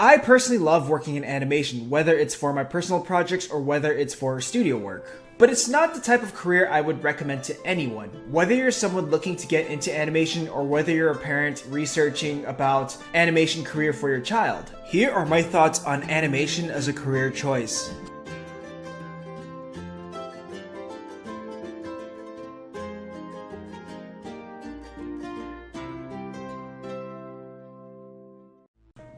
I personally love working in animation, whether it's for my personal projects or whether it's for studio work. But it's not the type of career I would recommend to anyone. Whether you're someone looking to get into animation or whether you're a parent researching about animation career for your child. Here are my thoughts on animation as a career choice.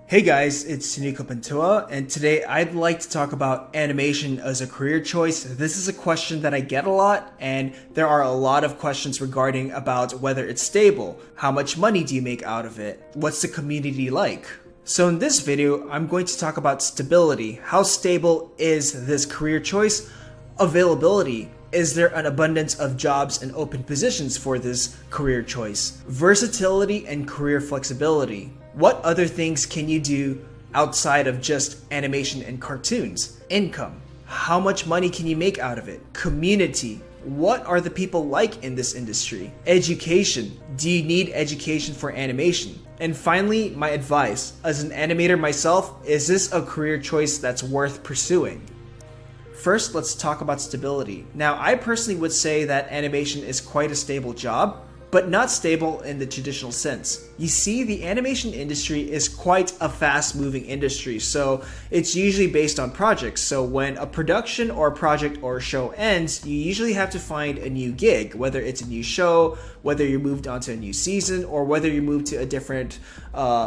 Hey guys, it's Toniko Pantoja, and today I'd like to talk about animation as a career choice. This is a question that I get a lot, and there are a lot of questions regarding about whether it's stable, how much money do you make out of it, what's the community like. So in this video, I'm going to talk about stability. How stable is this career choice? Availability. Is there an abundance of jobs and open positions for this career choice? Versatility and career flexibility. What other things can you do outside of just animation and cartoons? Income. How much money can you make out of it? Community. What are the people like in this industry? Education. Do you need education for animation? And finally, my advice. As an animator myself, is this a career choice that's worth pursuing? First, let's talk about stability. Now, I personally would say that animation is quite a stable job, but not stable in the traditional sense. You see, the animation industry is quite a fast-moving industry, so it's usually based on projects. So when a production or a project or a show ends, you usually have to find a new gig, whether it's a new show, whether you moved on to a new season, or whether you moved to a different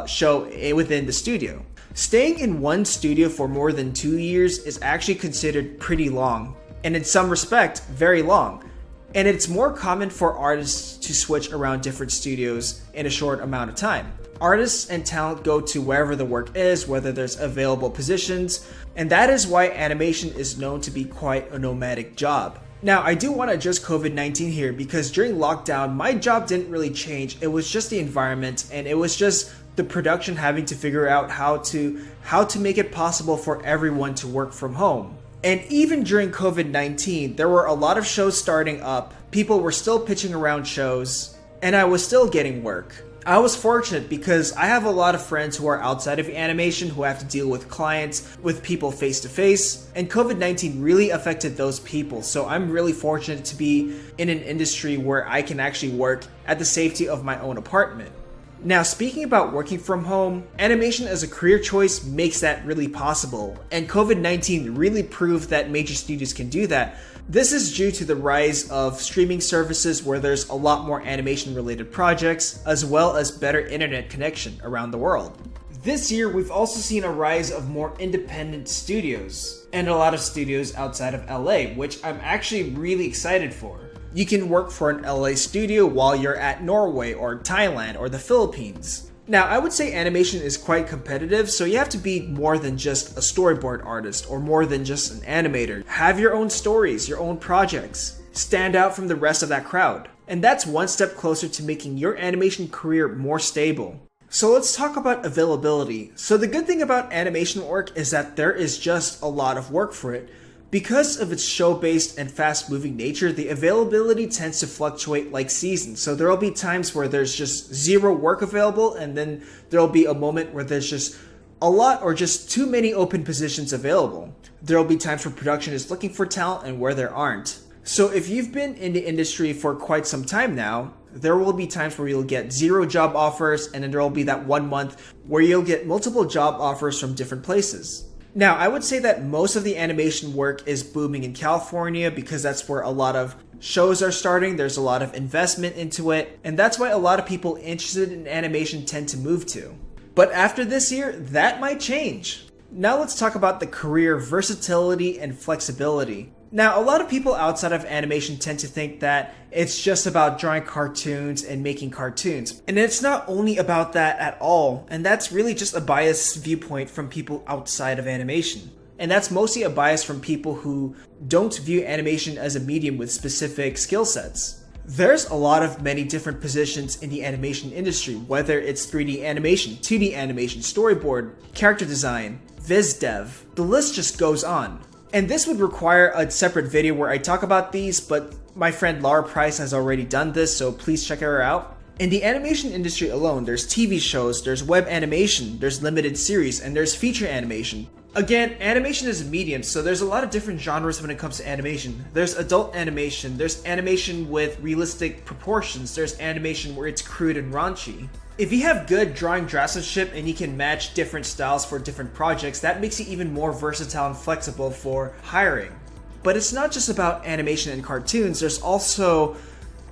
show within the studio. Staying in one studio for more than 2 years is actually considered pretty long, and in some respect, very long. And it's more common for artists to switch around different studios in a short amount of time. Artists and talent go to wherever the work is, whether there's available positions, and that is why animation is known to be quite a nomadic job. Now, I do want to address COVID-19 here because during lockdown, my job didn't really change. It was just the environment, and it was just the production having to figure out how to make it possible for everyone to work from home. And even during COVID-19, there were a lot of shows starting up, people were still pitching around shows, and I was still getting work. I was fortunate because I have a lot of friends who are outside of animation who have to deal with clients, with people face to face, and COVID-19 really affected those people. So I'm really fortunate to be in an industry where I can actually work at the safety of my own apartment. Now, speaking about working from home, animation as a career choice makes that really possible, and COVID-19 really proved that major studios can do that. This is due to the rise of streaming services where there's a lot more animation-related projects, as well as better internet connection around the world. This year, we've also seen a rise of more independent studios, and a lot of studios outside of LA, which I'm actually really excited for. You can work for an LA studio while you're at Norway or Thailand or the Philippines. Now, I would say animation is quite competitive, so you have to be more than just a storyboard artist or more than just an animator. Have your own stories, your own projects. Stand out from the rest of that crowd. And that's one step closer to making your animation career more stable. So let's talk about availability. So the good thing about animation work is that there is just a lot of work for it. Because of its show-based and fast-moving nature, the availability tends to fluctuate like seasons. So there will be times where there's just zero work available, and then there will be a moment where there's just a lot or just too many open positions available. There will be times where production is looking for talent and where there aren't. So if you've been in the industry for quite some time now, there will be times where you'll get 0 job offers, and then there will be that 1 month where you'll get multiple job offers from different places. Now, I would say that most of the animation work is booming in California because that's where a lot of shows are starting, there's a lot of investment into it, and that's why a lot of people interested in animation tend to move to. But after this year, that might change. Now let's talk about the career versatility and flexibility. Now, a lot of people outside of animation tend to think that it's just about drawing cartoons and making cartoons. And it's not only about that at all, and that's really just a biased viewpoint from people outside of animation. And that's mostly a bias from people who don't view animation as a medium with specific skill sets. There's a lot of many different positions in the animation industry, whether it's 3D animation, 2D animation, storyboard, character design, viz dev. The list just goes on. And this would require a separate video where I talk about these, but my friend Laura Price has already done this, so please check her out. In the animation industry alone, there's TV shows, there's web animation, there's limited series, and there's feature animation. Again, animation is a medium, so there's a lot of different genres when it comes to animation. There's adult animation, there's animation with realistic proportions, there's animation where it's crude and raunchy. If you have good drawing draftsmanship and you can match different styles for different projects, that makes you even more versatile and flexible for hiring. But it's not just about animation and cartoons, there's also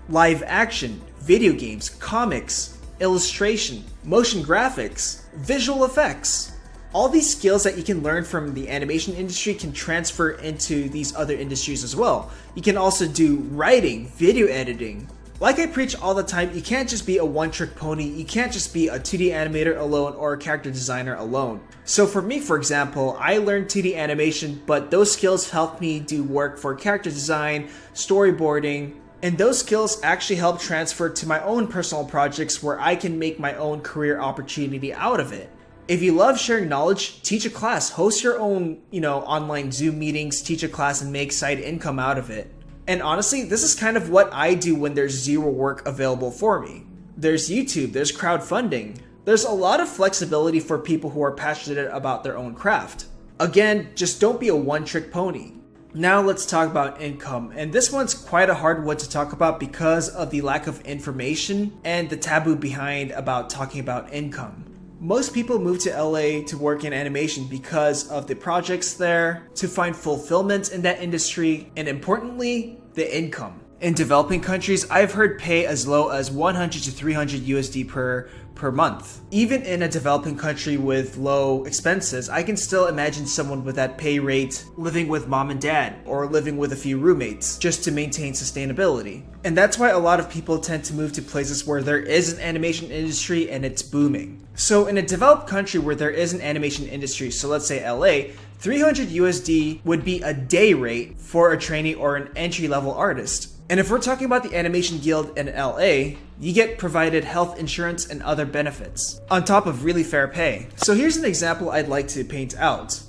live action, video games, comics, illustration, motion graphics, visual effects. All these skills that you can learn from the animation industry can transfer into these other industries as well. You can also do writing, video editing. Like I preach all the time, you can't just be a one-trick pony, you can't just be a 2D animator alone or a character designer alone. So for me, for example, I learned 2D animation, but those skills helped me do work for character design, storyboarding, and those skills actually help transfer to my own personal projects where I can make my own career opportunity out of it. If you love sharing knowledge, teach a class, host your own, online Zoom meetings, teach a class and make side income out of it. And honestly, this is kind of what I do when there's zero work available for me. There's YouTube, there's crowdfunding. There's a lot of flexibility for people who are passionate about their own craft. Again, just don't be a one-trick pony. Now let's talk about income, and this one's quite a hard one to talk about because of the lack of information and the taboo behind about talking about income. Most people move to LA to work in animation because of the projects there, to find fulfillment in that industry, and importantly, the income. In developing countries, I've heard pay as low as 100 to 300 USD per month. Even in a developing country with low expenses, I can still imagine someone with that pay rate living with mom and dad or living with a few roommates just to maintain sustainability. And that's why a lot of people tend to move to places where there is an animation industry and it's booming. So in a developed country where there is an animation industry, so let's say LA, 300 USD would be a day rate for a trainee or an entry-level artist. And if we're talking about the Animation Guild in LA, you get provided health insurance and other benefits, on top of really fair pay. So here's an example I'd like to paint out.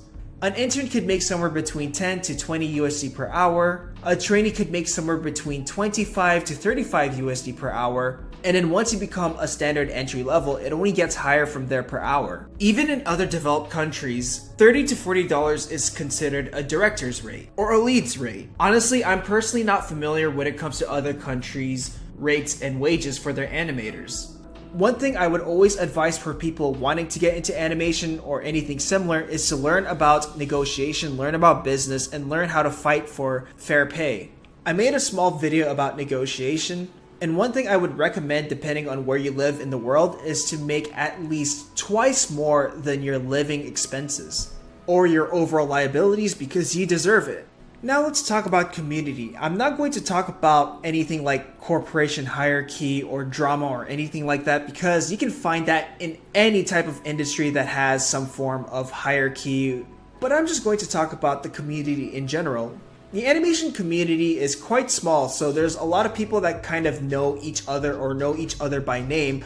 An intern could make somewhere between 10 to 20 USD per hour. A trainee could make somewhere between 25 to 35 USD per hour. And then once you become a standard entry level, it only gets higher from there per hour. Even in other developed countries, $30 to $40 is considered a director's rate or a lead's rate. Honestly, I'm personally not familiar when it comes to other countries' rates and wages for their animators. One thing I would always advise for people wanting to get into animation or anything similar is to learn about negotiation, learn about business, and learn how to fight for fair pay. I made a small video about negotiation, and one thing I would recommend depending on where you live in the world is to make at least twice more than your living expenses or your overall liabilities because you deserve it. Now let's talk about community. I'm not going to talk about anything like corporation hierarchy or drama or anything like that because you can find that in any type of industry that has some form of hierarchy, but I'm just going to talk about the community in general. The animation community is quite small, so there's a lot of people that kind of know each other or know each other by name,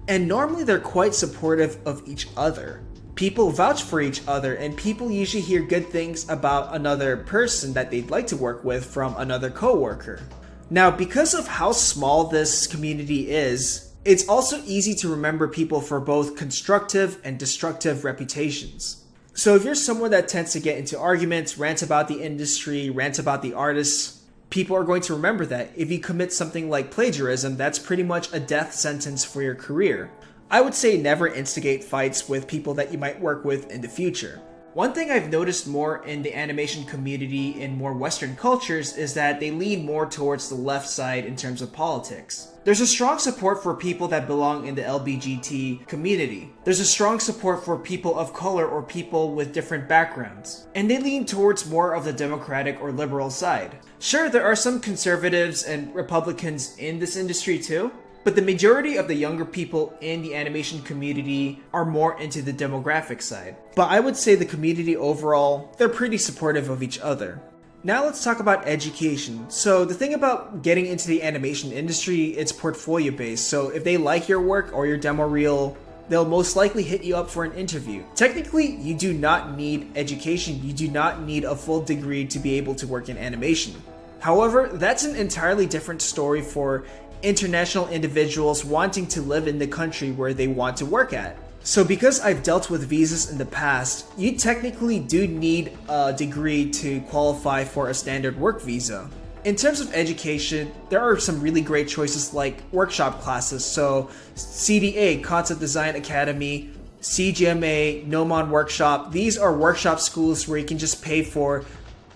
and normally they're quite supportive of each other. People vouch for each other, and people usually hear good things about another person that they'd like to work with from another coworker. Now, because of how small this community is, it's also easy to remember people for both constructive and destructive reputations. So if you're someone that tends to get into arguments, rant about the industry, rant about the artists, people are going to remember that. If you commit something like plagiarism, that's pretty much a death sentence for your career. I would say never instigate fights with people that you might work with in the future. One thing I've noticed more in the animation community in more Western cultures is that they lean more towards the left side in terms of politics. There's a strong support for people that belong in the LGBT community. There's a strong support for people of color or people with different backgrounds. And they lean towards more of the Democratic or liberal side. Sure, there are some conservatives and Republicans in this industry too, but the majority of the younger people in the animation community are more into the demographic side. But I would say the community overall, they're pretty supportive of each other. Now let's talk about education. So the thing about getting into the animation industry, it's portfolio based. So if they like your work or your demo reel, they'll most likely hit you up for an interview. Technically, you do not need education. You do not need a full degree to be able to work in animation. However, that's an entirely different story for international individuals wanting to live in the country where they want to work at. So because I've dealt with visas in the past, you technically do need a degree to qualify for a standard work visa. In terms of education, there are some really great choices like workshop classes, so CDA, Concept Design Academy, CGMA, Gnomon Workshop. These are workshop schools where you can just pay for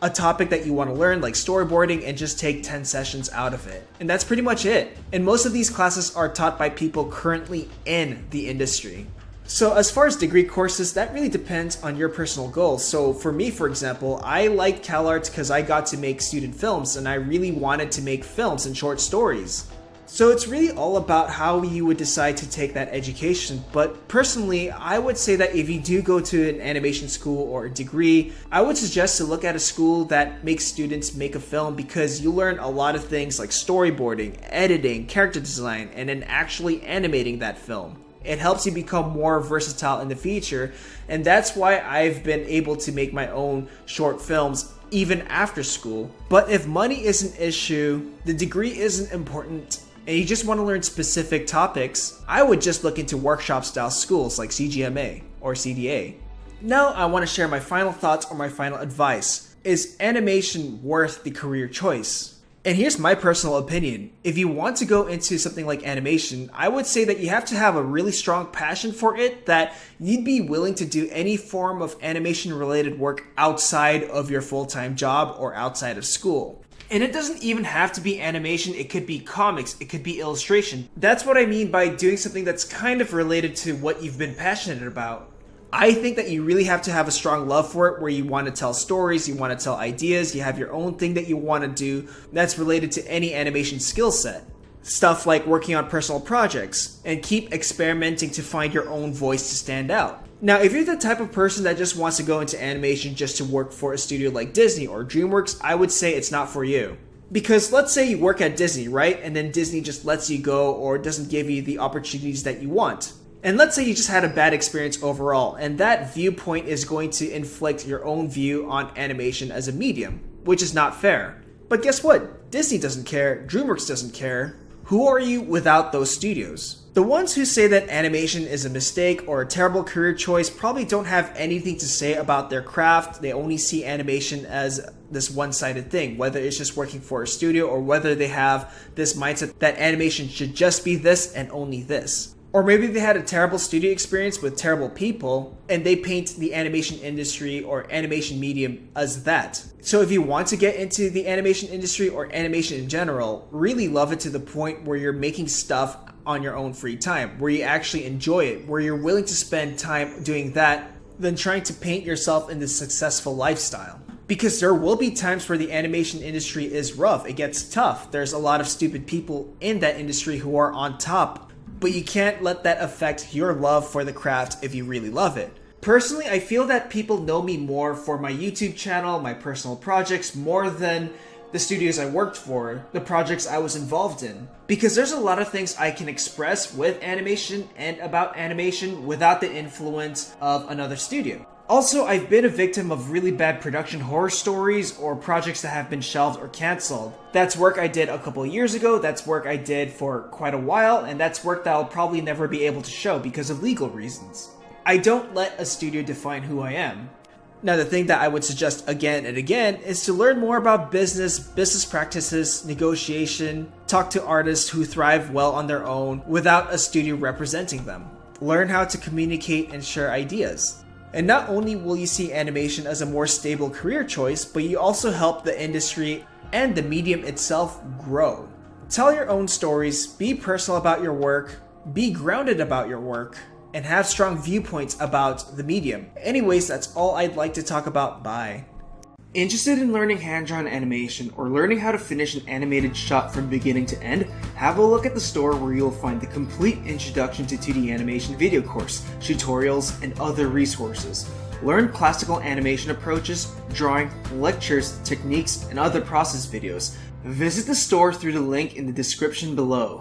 a topic that you want to learn, like storyboarding, and just take 10 sessions out of it. And that's pretty much it. And most of these classes are taught by people currently in the industry. So as far as degree courses, that really depends on your personal goals. So for me, for example, I liked CalArts because I got to make student films and I really wanted to make films and short stories. So it's really all about how you would decide to take that education. But personally, I would say that if you do go to an animation school or a degree, I would suggest to look at a school that makes students make a film, because you learn a lot of things like storyboarding, editing, character design, and then actually animating that film. It helps you become more versatile in the future, and that's why I've been able to make my own short films even after school. But if money is an issue, the degree isn't important, and you just want to learn specific topics, I would just look into workshop style schools like CGMA or CDA. Now I want to share my final thoughts or my final advice. Is animation worth the career choice? And here's my personal opinion. If you want to go into something like animation, I would say that you have to have a really strong passion for it, that you'd be willing to do any form of animation related work outside of your full-time job or outside of school. And it doesn't even have to be animation, it could be comics, it could be illustration. That's what I mean by doing something that's kind of related to what you've been passionate about. I think that you really have to have a strong love for it, where you want to tell stories, you want to tell ideas, you have your own thing that you want to do that's related to any animation skill set. Stuff like working on personal projects, and keep experimenting to find your own voice to stand out. Now, if you're the type of person that just wants to go into animation just to work for a studio like Disney or DreamWorks, I would say it's not for you. Because let's say you work at Disney, right? And then Disney just lets you go or doesn't give you the opportunities that you want. And let's say you just had a bad experience overall, and that viewpoint is going to inflict your own view on animation as a medium, which is not fair. But guess what? Disney doesn't care, DreamWorks doesn't care. Who are you without those studios? The ones who say that animation is a mistake or a terrible career choice probably don't have anything to say about their craft. They only see animation as this one-sided thing, whether it's just working for a studio or whether they have this mindset that animation should just be this and only this. Or maybe they had a terrible studio experience with terrible people, and they paint the animation industry or animation medium as that. So if you want to get into the animation industry or animation in general, really love it to the point where you're making stuff on your own free time, where you actually enjoy it, where you're willing to spend time doing that than trying to paint yourself in this successful lifestyle. Because there will be times where the animation industry is rough, it gets tough. There's a lot of stupid people in that industry who are on top. But you can't let that affect your love for the craft if you really love it. Personally, I feel that people know me more for my YouTube channel, my personal projects, more than the studios I worked for, the projects I was involved in. Because there's a lot of things I can express with animation and about animation without the influence of another studio. Also, I've been a victim of really bad production horror stories or projects that have been shelved or canceled. That's work I did a couple years ago, that's work I did for quite a while, and that's work that I'll probably never be able to show because of legal reasons. I don't let a studio define who I am. Now, the thing that I would suggest again and again is to learn more about business practices, negotiation, talk to artists who thrive well on their own without a studio representing them. Learn how to communicate and share ideas. And not only will you see animation as a more stable career choice, but you also help the industry and the medium itself grow. Tell your own stories, be personal about your work, be grounded about your work, and have strong viewpoints about the medium. Anyways, that's all I'd like to talk about. Bye. Interested in learning hand-drawn animation or learning how to finish an animated shot from beginning to end? Have a look at the store where you'll find the complete Introduction to 2D Animation video course, tutorials, and other resources. Learn classical animation approaches, drawing, lectures, techniques, and other process videos. Visit the store through the link in the description below.